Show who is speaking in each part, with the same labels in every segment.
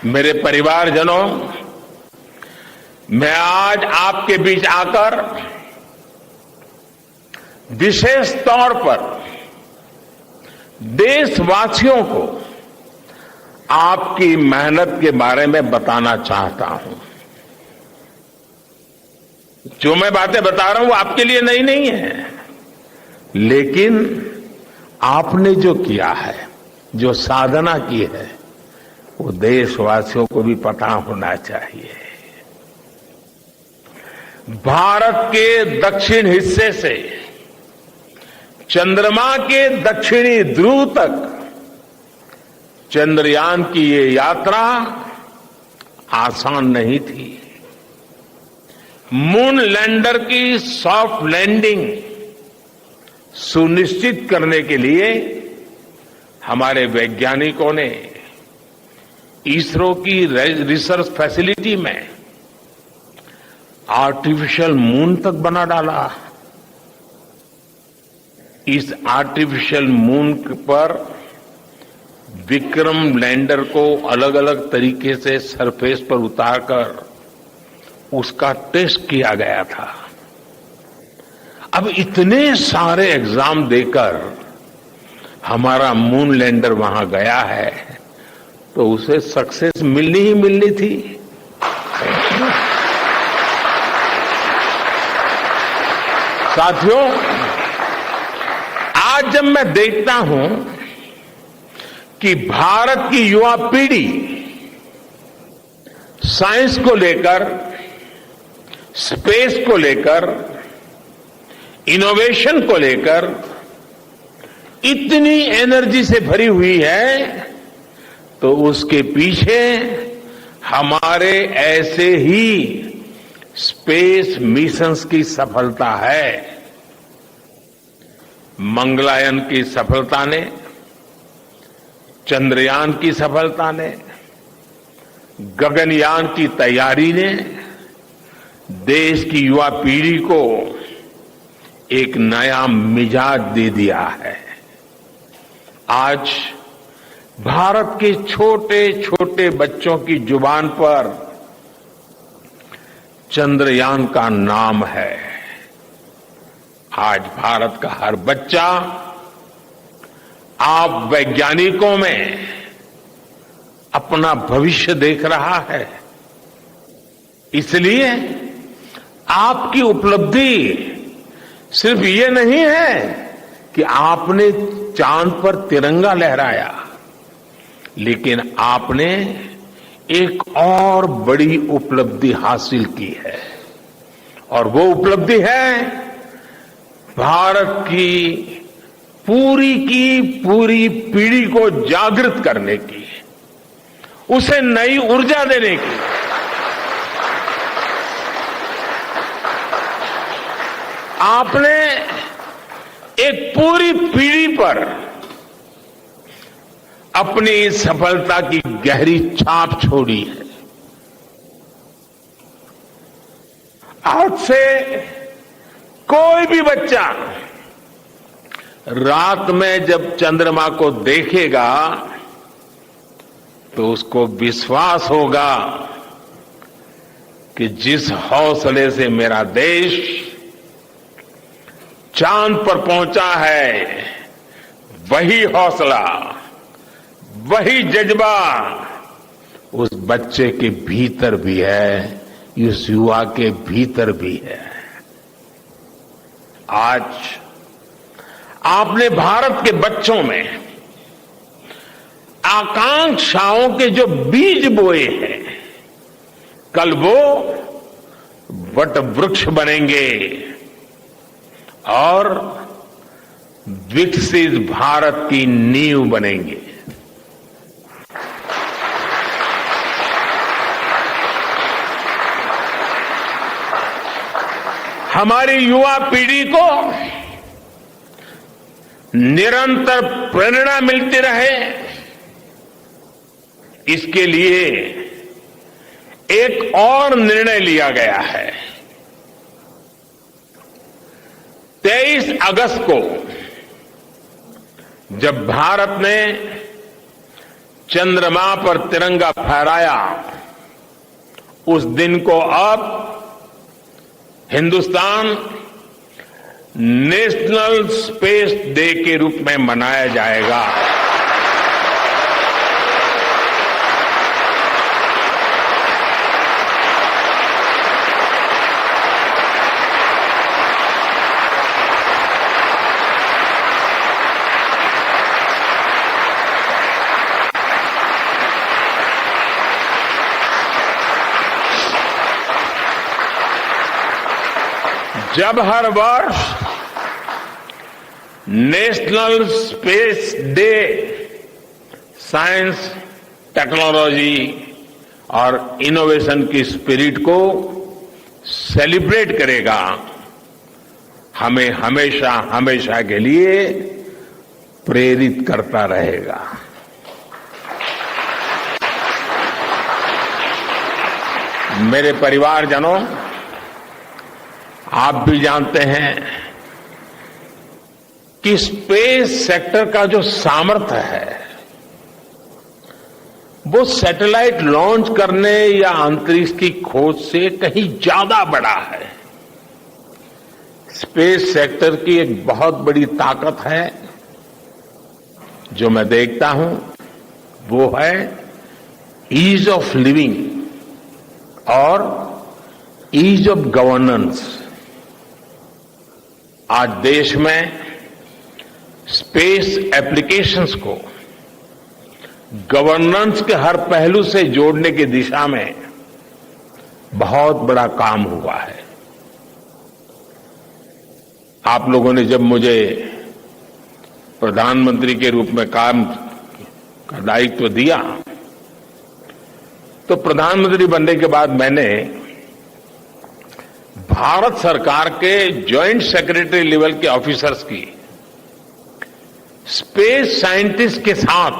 Speaker 1: मेरे परिवारजनों, मैं आज आपके बीच आकर विशेष तौर पर देशवासियों को आपकी मेहनत के बारे में बताना चाहता हूं। जो मैं बातें बता रहा हूं वो आपके लिए नई नहीं है, लेकिन आपने जो किया है, जो साधना की है, वो देशवासियों को भी पता होना चाहिए। भारत के दक्षिण हिस्से से चंद्रमा के दक्षिणी ध्रुव तक चंद्रयान की ये यात्रा आसान नहीं थी। मून लैंडर की सॉफ्ट लैंडिंग सुनिश्चित करने के लिए हमारे वैज्ञानिकों ने इसरो की रिसर्च फैसिलिटी में आर्टिफिशियल मून तक बना डाला। इस आर्टिफिशियल मून पर विक्रम लैंडर को अलग अलग तरीके से सरफेस पर उतारकर उसका टेस्ट किया गया था। अब इतने सारे एग्जाम देकर हमारा मून लैंडर वहां गया है, तो उसे सक्सेस मिलनी ही मिलनी थी। साथियों, आज जब मैं देखता हूं कि भारत की युवा पीढ़ी साइंस को लेकर, स्पेस को लेकर, इनोवेशन को लेकर इतनी एनर्जी से भरी हुई है, तो उसके पीछे हमारे ऐसे ही स्पेस मिशंस की सफलता है। मंगलयान की सफलता ने, चंद्रयान की सफलता ने, गगनयान की तैयारी ने देश की युवा पीढ़ी को एक नया मिजाज दे दिया है। आज भारत के छोटे छोटे बच्चों की जुबान पर चंद्रयान का नाम है। आज भारत का हर बच्चा आप वैज्ञानिकों में अपना भविष्य देख रहा है। इसलिए आपकी उपलब्धि सिर्फ ये नहीं है कि आपने चांद पर तिरंगा लहराया, लेकिन आपने एक और बड़ी उपलब्धि हासिल की है, और वो उपलब्धि है भारत की पूरी पीढ़ी को जागृत करने की, उसे नई ऊर्जा देने की। आपने एक पूरी पीढ़ी पर अपनी सफलता की गहरी छाप छोड़ी है। आज से कोई भी बच्चा रात में जब चंद्रमा को देखेगा तो उसको विश्वास होगा कि जिस हौसले से मेरा देश चांद पर पहुंचा है, वही हौसला, वही जज्बा उस बच्चे के भीतर भी है, उस युवा के भीतर भी है। आज आपने भारत के बच्चों में आकांक्षाओं के जो बीज बोए हैं, कल वो वट वृक्ष बनेंगे और विकसित भारत की नींव बनेंगे। हमारी युवा पीढ़ी को निरंतर प्रेरणा मिलती रहे, इसके लिए एक और निर्णय लिया गया है। 23 अगस्त को जब भारत ने चंद्रमा पर तिरंगा फहराया, उस दिन को अब हिंदुस्तान नेशनल स्पेस डे के रूप में मनाया जाएगा। जब हर वर्ष national space day science, technology और इनोवेशन की स्पिरिट को सेलिब्रेट करेगा, हमें हमेशा हमेशा के लिए प्रेरित करता रहेगा। मेरे परिवारजनों, आप भी जानते हैं कि स्पेस सेक्टर का जो सामर्थ्य है वो सैटेलाइट लॉन्च करने या अंतरिक्ष की खोज से कहीं ज्यादा बड़ा है। स्पेस सेक्टर की एक बहुत बड़ी ताकत है जो मैं देखता हूं, वो है ईज ऑफ लिविंग और ईज ऑफ गवर्नेंस। आज देश में स्पेस एप्लीकेशंस को गवर्नेंस के हर पहलू से जोड़ने की दिशा में बहुत बड़ा काम हुआ है। आप लोगों ने जब मुझे प्रधानमंत्री के रूप में काम का दायित्व दिया, तो प्रधानमंत्री बनने के बाद मैंने भारत सरकार के ज्वाइंट सेक्रेटरी लेवल के ऑफिसर्स की स्पेस साइंटिस्ट के साथ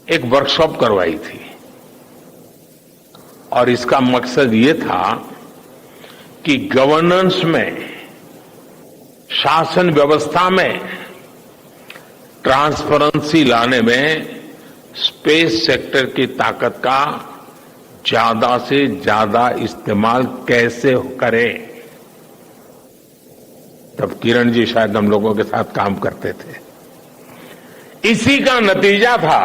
Speaker 1: एक वर्कशॉप करवाई थी और इसका मकसद ये था कि गवर्नेंस में, शासन व्यवस्था में ट्रांसपेरेंसी लाने में स्पेस सेक्टर की ताकत का ज्यादा से ज्यादा इस्तेमाल कैसे करें। तब किरण जी शायद हम लोगों के साथ काम करते थे। इसी का नतीजा था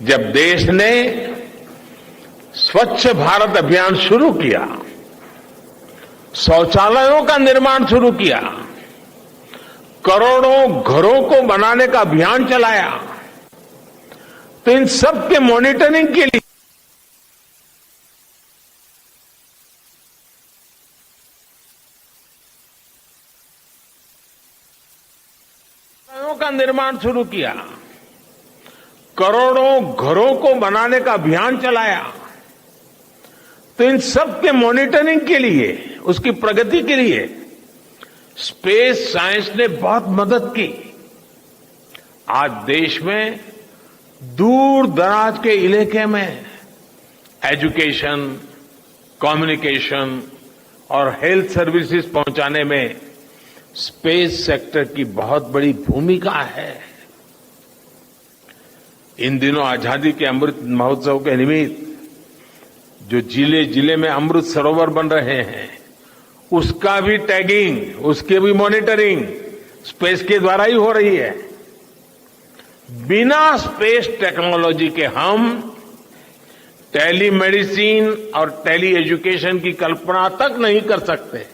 Speaker 1: जब देश ने स्वच्छ भारत अभियान शुरू किया, शौचालयों का निर्माण शुरू किया, करोड़ों घरों को बनाने का अभियान चलाया। तो इन सब के मॉनिटरिंग के लिए का निर्माण शुरू किया, करोड़ों घरों को बनाने का अभियान चलाया। तो इन सब के मॉनिटरिंग के लिए, उसकी प्रगति के लिए स्पेस साइंस ने बहुत मदद की। आज देश में दूर दराज के इलाके में एजुकेशन, कम्युनिकेशन और हेल्थ सर्विसेज पहुंचाने में स्पेस सेक्टर की बहुत बड़ी भूमिका है। इन दिनों आजादी के अमृत महोत्सव के निमित्त जो जिले जिले में अमृत सरोवर बन रहे हैं, उसका भी टैगिंग, उसकी भी मॉनिटरिंग स्पेस के द्वारा ही हो रही है। बिना स्पेस टेक्नोलॉजी के हम टेलीमेडिसिन और टेली एजुकेशन की कल्पना तक नहीं कर सकते।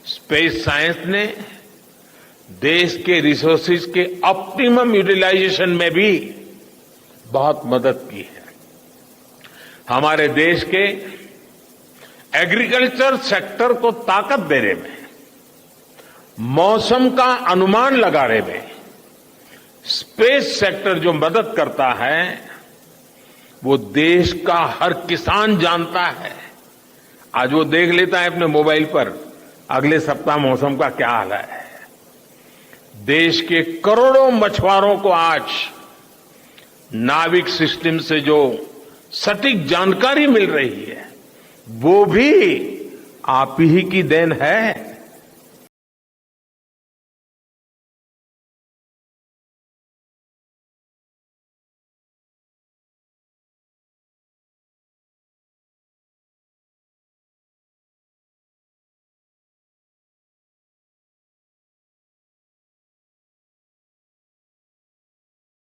Speaker 1: स्पेस साइंस ने देश के रिसोर्सेज के ऑप्टिमम यूटिलाइजेशन में भी बहुत मदद की है। हमारे देश के एग्रीकल्चर सेक्टर को ताकत देने में, मौसम का अनुमान लगाने में स्पेस सेक्टर जो मदद करता है वो देश का हर किसान जानता है। आज वो देख लेता है अपने मोबाइल पर अगले सप्ताह मौसम का क्या हाल है। देश के करोड़ों मछुआरों को आज नाविक सिस्टम से जो सटीक जानकारी मिल रही है वो भी आप ही की देन है।